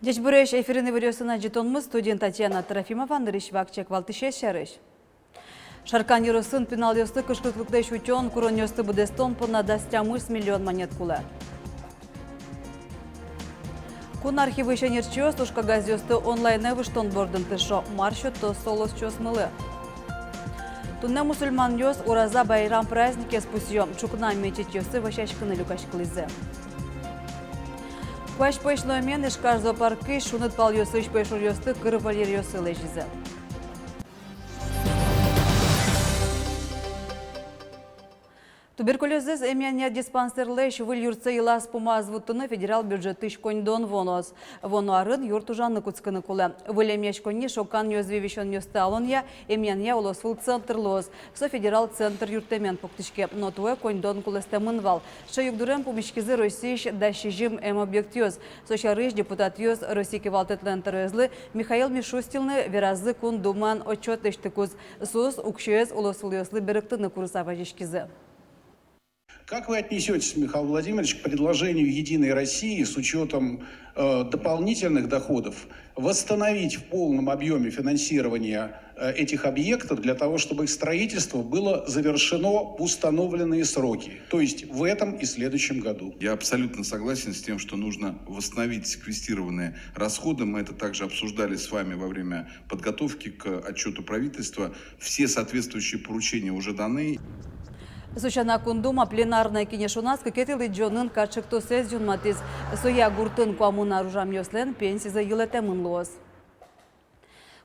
Дечбуреш эфирini вирюсына жетонмыз студент Татьяна Трофимова, Андрей Вакчек, Валтыше Шарыш. Шаркан юрусын пенал ёсты кышкыклыкта шутен, курон ёсты будестон пона дастямыс миллион монет кулы. Кун архивы еще нерчёс, ушка газ ёсты онлайн выштон бордын тышо, маршо то солос чёс мылы. Тунне мусульман ёс ураза байрам праздники спусьем, чукна мечеть ёсты ващачканы люкашклызе. Кваш пойшло мен ишкар зоопаркы шунут пал ёсы иш пойшур ёсты кырвалер ёсы лежизе. Туберкулезиз эмяния диспансерлеш выл юртсы илас пумаз вуттыны федерал бюджеты шкондон воноз. Воно арын юрт ужанны куцкыны кулы. Вылем шконни шокан ёзвевишон ёсталонья эмяния улосвыл центр лоз. Со федерал центр юртемен пуктышке. Но туэ кондон кулестемын вал. Ша югдурен помещкизы Российш да шижим объект ёз. Сочарыш депутат ёз Российки валтетлен терезлы Михаил Мишустилны веразы кун думан отчет эштыкуз. Сус укшёз улосвыл ёслы берыктыны курсава жишкизы. Как вы отнесетесь, Михаил Владимирович, к предложению «Единой России» с учетом дополнительных доходов восстановить в полном объеме финансирование этих объектов для того, чтобы их строительство было завершено в установленные сроки, то есть в этом и следующем году? Я абсолютно согласен с тем, что нужно восстановить секвестированные расходы. Мы это также обсуждали с вами во время подготовки к отчету правительства. Все соответствующие поручения уже даны. Сучана кундума пленарная кинешунас кекетили джонын качыкто сезюн матиз соя гуртын куамуна ружам ёслен пенсии за елетемын лоз.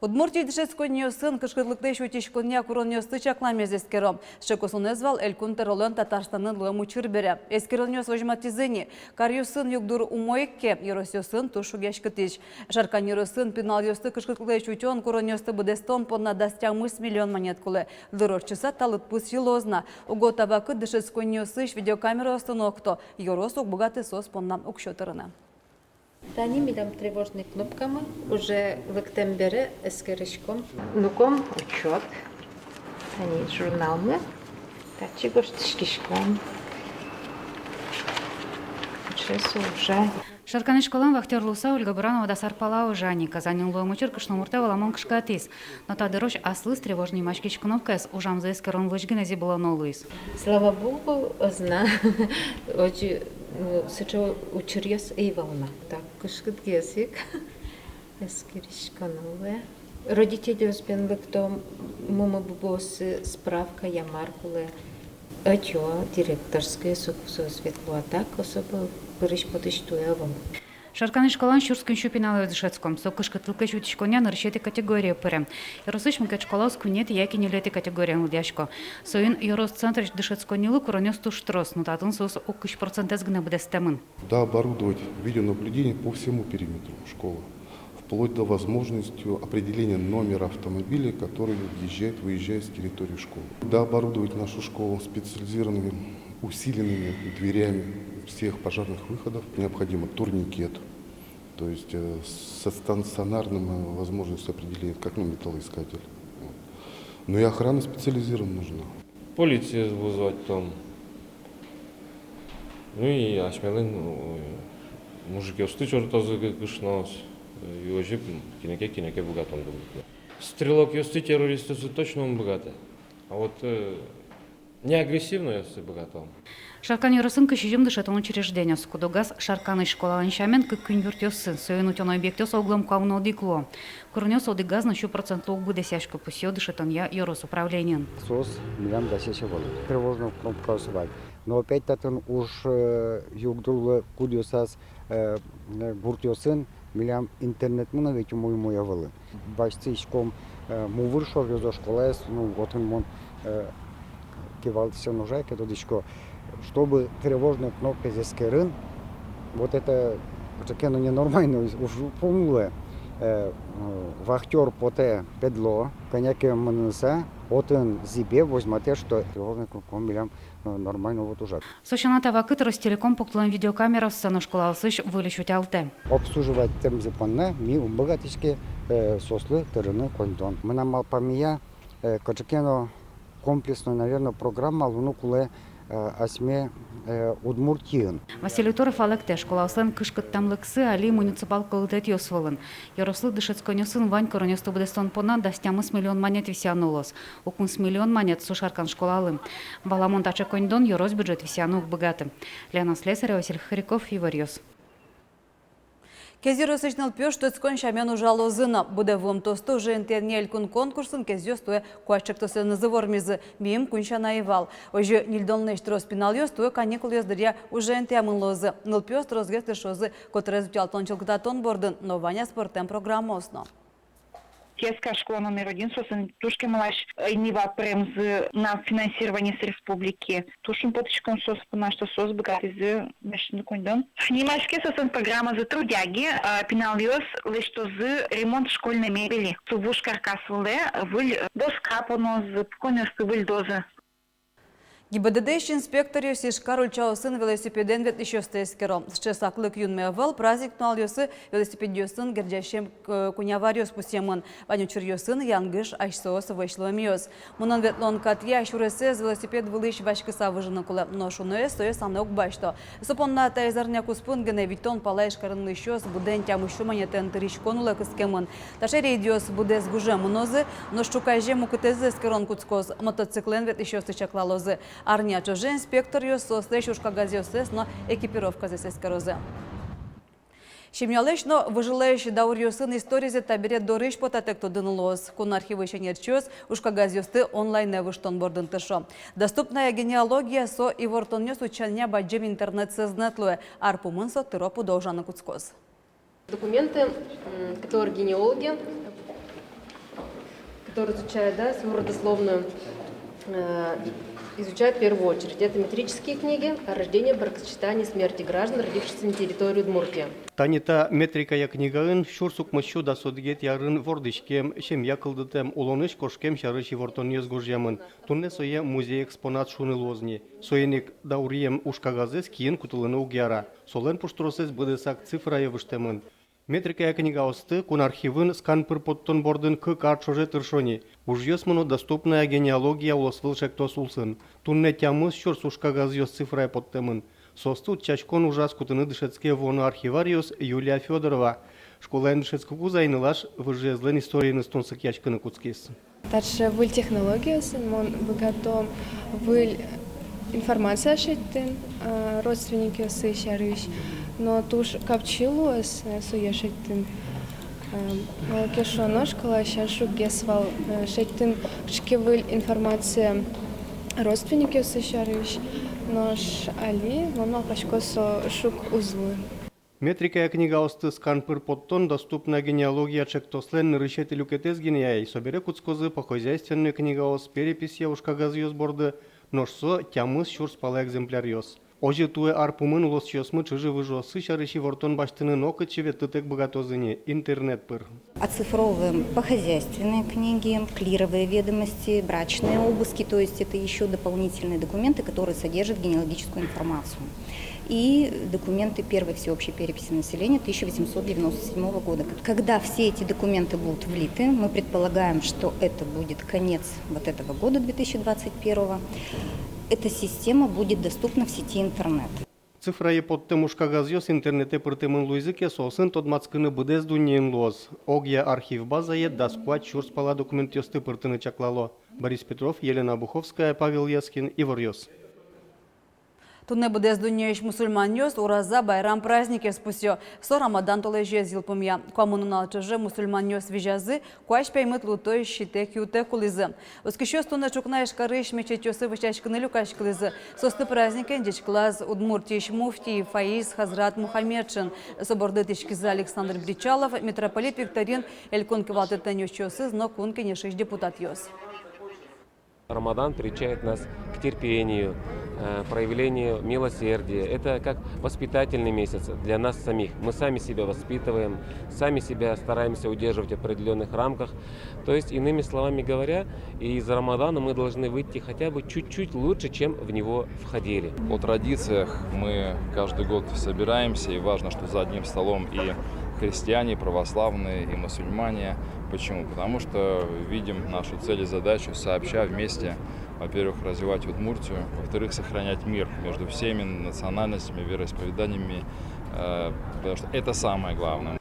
Удмуртии дешесконьо сын кышкырлыкта шутишконя куроньо стычакламез эскером. Шекосын эзвал элькун теролен Татарстанын луэму чырбере. Эскерылнёс вожматизыни. Карью сын югдур умойкке, еросё сын тушу гешкытыч. Шаркан еро сын пенал ёсты кышкырлыкта шутен куроньёсты будестон подна дастямыс миллион монет кулы. Дырорчыса талыт пус елозна. Уго табакы дешесконьо сыш видеокамера остановкто. Ерос богатый сос подна укшётырына. Тани мидам тревожными кнопками уже в октябре эскеришком. Нуком учет. Тани журнал мы. Тачи гоштишкишком. Сейчас уже. Шарканы школан вахтерлуса Ольга Буранова да сарпала Жани. Казанин луэмучер кышномурте валамон кышкатис. Но тадырош аслыс тревожный мачкич кнопкас ужам за эскерон лыжгинези было нолуис. Слава Богу, зна. Очень сычо учерьёс и волна. Так, кышкыт гесик. Эскеришканове. Родители успенли кто мама бубосы справка ямаркуле. Отчё директорская сукусу светло так особо пырыш подыштуевом. Шарканы школан шурскын шупиналы дышецком. Сокышка тылка шутишконя наршети категория пыры. Яросыш мка школа скунет яки нелети категория лудяшко. Соин ярос центр дышецконилы куронёс туштрос, но татын сос окыш процентез гна бдестемын. Да, оборудовать видеонаблюдение по всему периметру школы, вплоть до возможности определения номера автомобиля, который въезжает, выезжает с территории школы. Да, оборудовать нашу школу специализированными усиленными дверями всех пожарных выходов. Необходимо турникет, то есть со стационарным возможностью определения, как металлоискатель. Но и охрана специализированная нужна. Полицию вызвать там. Ну и ашмелин мужики устычор тазы гышнос. И уже кинеке богатым думают. Стрелок ёсты террористы точно он богатый. А вот не агрессивно ёсты богатым. Шаркан ярысын кышижим дышетон учреждения скудогаз шарканы школалан шамен кыккын юртёсын союн утён объектёс оглом кавно дикло. Курнёс одыгаз на 100% будесяшко пусё дышетон я ярос управлением. СОС милям дасеше волы. Тревожно кнопка усвать. Но опять татын уж югдул кудиосас буртёсын милям интернет мына ведь моя волы. Башцишком мувыршов ёзо школас, ну вот он кивался ножа, когда дичко. Чтобы тревожная кнопка здесь скерын, вот это ну, ненормально, уж помню, вахтер поте педло, коняки манса, Отын зибе возьмете, что тревожный кнопком билям нормально вот уже. Сочаната вакыт Ростелеком поклон видеокамера сцену школалсыш вылечуть алте. Обслуживать тем запанне ми богатички сослы тырыны контон. Мына малпамия качекено комплексную, наверное, программа лунукуле осьме Удмуртиен. Василий Торов алекте школалсын кышкыттамлыксы али муниципал кылытет ёсвылын. Ярослы дышецконёсын Вань коронёсты будестон понан дастямыс миллион монет висянулос. Укунс миллион монет сушаркан школалым. Баламон тача коньдон yorос бюджет висянух богаты. Лена Слесарева, Василий Харьков, Иварьёс. Кезі росичнал пеш тоцкон шамену жалозына. Буде вом тосто жентенель кун конкурсын кезі стоя куачек тосы назывормизы мием кунша наевал. Ожи нильдонный штрос пинал ёс стоя каникул ёздыря уже ентемын лозы. Ныл пёс трозгесты шозы, который изучал тончылкыта тон бордын, но Ваня спортем программа осно. Детская школа номер 1, собственно, Тушки Малаш, Нива Премз на финансирование с республики. Тушим поточком сос по нашему сос богат из между кондом. Немецкий собственно программа за трудяги, пеналиос лишь то за ремонт школьной мебели. Сувуш каркас выле, выль доска понос, конёсты выль дозы. ГИБДД инспекторы Сишкар ульчаусын велосипеден вет еще стескеро. Сейчас аклык юнмевал праздник нал ёсы велосипедёсын гердящем куняварёс пусемын. Ванючер ёсын янгыш ашсоос вышлым ёс. Мунан вет лон катья шуресе велосипед вылыш башкыса выжыны кулы. Но шуное стоя санок башто. Сопонна тайзарня куспун гене витон палайш карынлы щёс буден тямышу манетен тыриш конула кыскемын. Ташери идёс будес гуже мнозы, но щукайже мукытезы скерон куцкоз. Мотоциклен вет еще стычаклалозы. Арня чуже инспектор ёсос лешушка газёсес, но экипировка здесь корозе. Щемнялечно выжилающий даур ёсын историзе табире дорыш потатек дынылос. Кун архивы еще нерчёс, ушка газёсты онлайн выштон бордын тышо. Доступная генеалогия со и вортон ёс учальня баджем интернет сознетлуе. Арпумын со тыропу должаны куцкоз. Документы, которые генеалоги, которые изучают, да, свою родословную, изучают в первую очередь. Это метрические книги о рождении, бракосочетании, смерти граждан, родившихся на территории Удмуртии. Танита метрика я книгаын шурсук мыщу да содгет ярын вордышкем, шем якылдытем улоныш кошкем шарыши вортон езгужемын. Тунне сое музей экспонат шуны лозни. Соеник даурием ушкагазес киен кутылыны угяра. Солен пуштросес быдысак цифра евыштемын. Метрика я книга осты, кун архивын сканпыр подтон бордын к карчоже тыршони. Уж ёсмыну доступная генеалогия улосвыл шектос улсын. Тунне тямыз щур сушкагаз ёс цифрая подтемын. Состут чачкон ужас кутыны дышецке вону архивариус Юлия Федорова. Школаен дышецку кузайнылаш выжезлен историйны стонсык ячкыны куцкес. Дальше выль технологиясы, мон богато выль информация шеттен, родственники сыщарыш. Но туж капчилуас суешеттин. Кешоно школа шаншу гесвал шеттин шкевыль информация родственники сыщарыш. Нож али, мама пашкосо шук узлы. Метрика книга осты сканпыр подтон доступна генеалогия чектослен рышети люкетез генеяй. Собере куцкозы по хозяйственной книга ос перепись ушкагаз ёс борды, ножсо тямыз щур спала экземпляр ёс. Ожи туе арпумын улос ёсмы чыжы выжосы шарыши вортон баштыны нокычеве тытек богатозыне интернет пыр. Оцифровываем по хозяйственной книге, клировые ведомости, брачные обыски, то есть это еще дополнительные документы, которые содержат генеалогическую информацию. И документы первой всеобщей переписи населения 1897 года. Когда все эти документы будут влиты, мы предполагаем, что это будет конец вот этого года, 2021. Эта система будет доступна в сети интернет. Цифра е под тем ушкагаз ёс интернете пыртымын луизыке сосын тодмацкыны быдез дуньен лоз. Огья архив база е даскуат чур спала документ ёсты пыртыны чаклало. Борис Петров, Елена Буховская, Павел Яскин, Ивар Ёс. Тунне буде здуньёш мусульман ёс, ураза байрам праздники спусё. Со Рамадан толеже зилпумья. Коммунал чуже мусульман ёс вижазы, куаш пеймыт лутой щитек юте кулизы. Воскещёс тунне чукнаеш карыш мечеть ёсы вычачкыны люкаш кулизы. Состы праздники дичклаз Удмуртиш муфтий Фаиз Хазрат Мухаммедшин. Соборды тишкизы Александр Бричалов, митрополит Викторин, элькон кивалты тенёс ёсы, но кунки нешиш депутат ёс. Рамадан приучает нас к терпению, проявлению милосердия. Это как воспитательный месяц для нас самих. Мы сами себя воспитываем, сами себя стараемся удерживать в определенных рамках. То есть, иными словами говоря, из Рамадана мы должны выйти хотя бы чуть-чуть лучше, чем в него входили. О традициях мы каждый год собираемся, и важно, что за одним столом и христиане, православные, и мусульмане. Почему? Потому что видим нашу цель и задачу сообща вместе, во-первых, развивать Удмуртию, во-вторых, сохранять мир между всеми национальностями, вероисповеданиями, потому что это самое главное.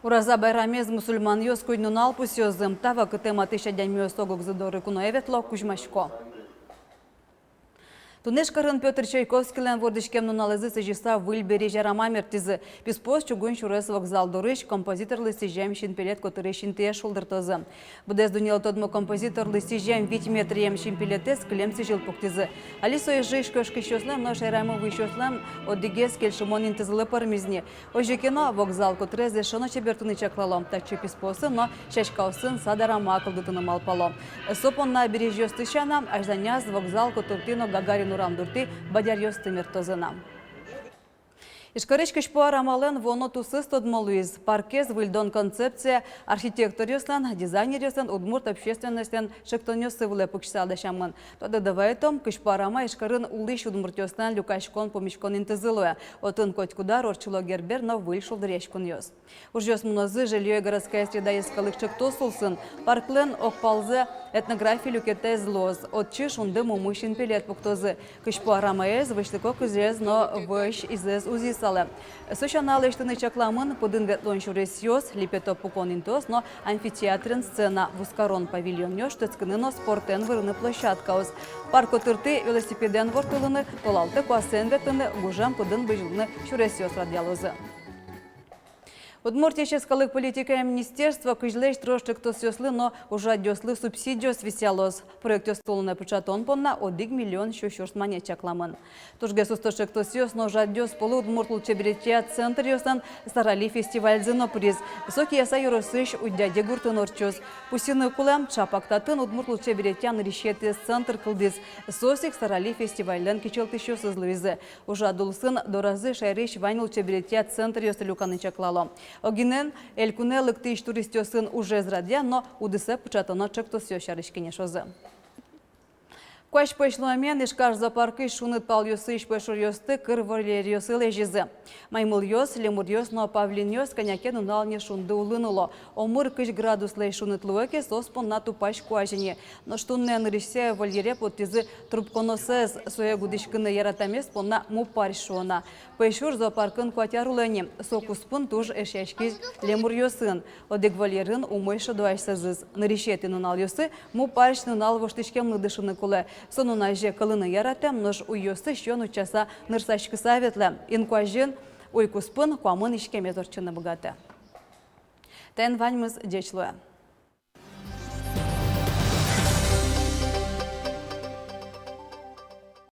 Ураза байрамез мусульман йос куйнун алпус йозым тава кытема тышадями осогок задоры куноеветло кужмашко. Тунешкарын Петр Чайковскийлен вордышкем нуналызы сыжиса выльбери жарама мертизы. Писпос чугун шурес вокзал дорыш композиторлы сижем шинпелет который шинтие шулдыртызы. Будез дуниал тодмо композиторлы сижем вить метрием шинпелетес клем сижил пуктизы. Алисо жиш көшкі шослем, но шайраймы вышослем оддигес кельшимон интизылы пармизни. Ожи кино вокзал котрезе шоно чебертуны чаклалом. Такчы писпосы, но шашкаусын садарама акылдытыным алпало. Сопон на бережье стыщана, аж заняз вокзал котуртино Гагарин Урандурти бадяр йостымер тозына. Ишкарыч кышпо арамален воно тусыз тодмолуиз. Паркез выльдон концепция архитектор йослан, дизайнер йослан, удмурт общественностен шектон йосывлы пыкшсалдашамын. Тоды давайтом кышпо арама ишкарын улыш удмурт йослан люкашкон помешкон интезылуя. Отын котькудар орчыло гербер, но выль шулдырешкун йос. Уж йос мнозы жилье и городская среда искалых шектосулсын. Парклен окпалзе этнография люкете злоз. Отчы шунды мумышин пилет пуктозы. Кышпо арама ез вышлыко кузрез, но выш изез узис. Сочаналы штаны чакламын подын ветлон шуресьёс, липето пуконинтос, но амфитеатрын сцена вускарон павильон что цкыныно спортен вырыны площадкаус. Парко тырты велосипеден вортылыны, толалты куасен ветыны, гужам подын быжилыны шуресьёс радиалозы. Удмуртия ческалых политика министерства кыжлеш трошек тосёслы, но уже дёслы субсидио свисялос. Проект столуна печатон понна 1 миллион шушёрт мане чакламын. Тужге сустошек тосёс, но уже дёс полу удмуртл чеберетия центр ёсан старали фестиваль зеноприз. Соки яса юросыш удяде гуртын орчос. Пусины кулам чапактатын удмуртл чеберетян решеты центр кылдыз. Сосик старали фестивальден кичелтышё сызлывизы. Уже адулсын доразы шайрыш ванил чеберетия центр ёсы люканы чаклало. Огинен элькунелык тыш туристёсын уже зрадя, но удысе пучатано чектосё шарышкине шозы. Куаш пэшлуамен ишкаш запаркы шуныт пал ёсы ишпэшур ёсты кырварлер ёсы лежизы. Маймыл ёс, лемур ёс, но павлин ёс конякен уналне шунды улыныло. Омыр кыш градус лей шуныт луэке соспон на тупаш куажине. Но штуннен ришсе вольере подтизы трубконосез соя гудышкыны яратамес понна мупар шуна. Пэшур запаркын куатярулэне. Сокуспын туж эшешкиз лемур ёсын. Одек вольерын умойшы дуашсызыз. Наришетин унал ёсы мупарш нунал воштышкем ныдышыны кулэ. Сонуна же кылыны яратам, нож уйосы шон учаса нырсашкы саветле. Инкуажен уйкуспын куамын ишкеме зорчыны богаты. Тен ваньмыз дечлуя.